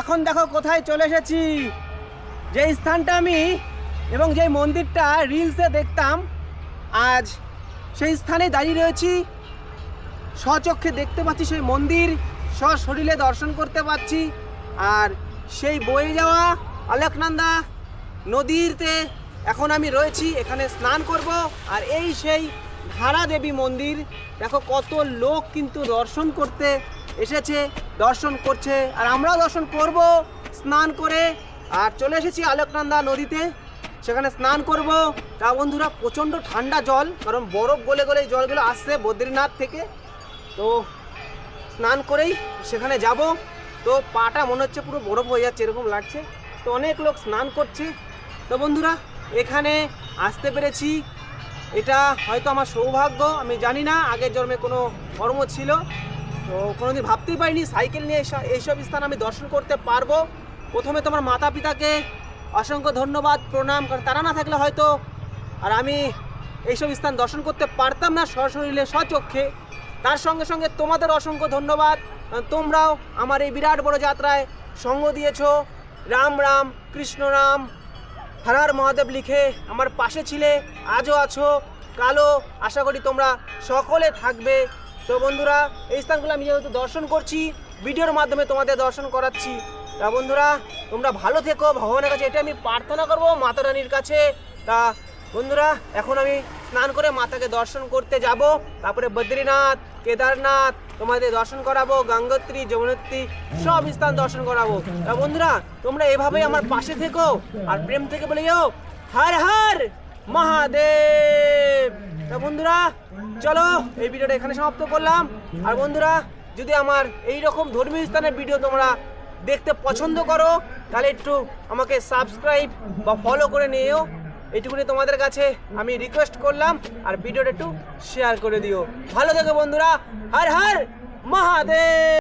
এখন দেখো কোথায় চলে এসেছি। যে স্থানটা আমি এবং যে মন্দিরটা রিলসে দেখতাম, আজ সেই স্থানে দাঁড়িয়ে রয়েছি। স্বচক্ষে দেখতে পাচ্ছি সেই মন্দির, সশরীরে দর্শন করতে পাচ্ছি। আর সেই বয়ে যাওয়া অলকনন্দা নদীতে এখন আমি রয়েছি, এখানে স্নান করব। আর এই সেই ধারা দেবী মন্দির, দেখো কত লোক কিন্তু দর্শন করতে এসেছে, দর্শন করছে, আর আমরাও দর্শন করব স্নান করে। আর চলে এসেছি অলকনন্দা নদীতে, সেখানে স্নান করব। তা বন্ধুরা, প্রচণ্ড ঠান্ডা জল, কারণ বরফ গলে গলে এই জলগুলো আসছে বদ্রীনাথ থেকে। তো স্নান করেই সেখানে যাব। তো পাটা মনে হচ্ছে পুরো বরফ হয়ে যাচ্ছে, এরকম লাগছে। তো অনেক লোক স্নান করছে। তো বন্ধুরা, এখানে আসতে পেরেছি, এটা হয়তো আমার সৌভাগ্য। আমি জানি না আগের জন্মে কোনো কর্ম ছিল, তো কোনোদিন ভাবতেই পারিনি সাইকেল নিয়ে এইসব স্থান আমি দর্শন করতে পারবো। প্রথমে তোমার মাতা পিতাকে অসংখ্য ধন্যবাদ, প্রণাম, কারণ তারা না থাকলে হয়তো আর আমি এইসব স্থান দর্শন করতে পারতাম না সশরীরে স্বচক্ষে। তার সঙ্গে সঙ্গে তোমাদের অসংখ্য ধন্যবাদ, তোমরাও আমার এই বিরাট বড় যাত্রায় সঙ্গ দিয়েছো। রাম রাম কৃষ্ণ রাম হর হর মহাদেব লিখে আমার পাশে ছিলে, আজও আছো, কালও আশা করি তোমরা সকলে থাকবে। তো বন্ধুরা, এই স্থানগুলো আমি যেহেতু দর্শন করছি, ভিডিওর মাধ্যমে তোমাদের দর্শন করাচ্ছি। তা বন্ধুরা, তোমরা ভালো থেকো, ভগবানের কাছে এটা আমি প্রার্থনা করবো, মাতা রানীর কাছে। তা বন্ধুরা, এখন আমি স্নান করে মাতাকে দর্শন করতে যাব। তারপরে বদ্রীনাথ, কেদারনাথ তোমাদের দর্শন করাবো, গঙ্গোত্রী, যমুনোত্রী সব স্থান দর্শন করাবো। তা বন্ধুরা, তোমরা এভাবেই আমার পাশে থেকো আর প্রেম থেকে বলে যাও হর হর মহাদেব। তা বন্ধুরা, চলো এই ভিডিওটা এখানে সমাপ্ত করলাম। আর বন্ধুরা, যদি আমার এই রকম ধর্মীয় স্থানের ভিডিও তোমরা দেখতে পছন্দ করো, তাহলে একটু আমাকে সাবস্ক্রাইব বা ফলো করে নিও, এইটুকুনি তোমাদের কাছে আমি রিকোয়েস্ট করলাম। আর ভিডিওটা একটু শেয়ার করে দিও। ভালো থেকো বন্ধুরা, হর হর মহাদেব।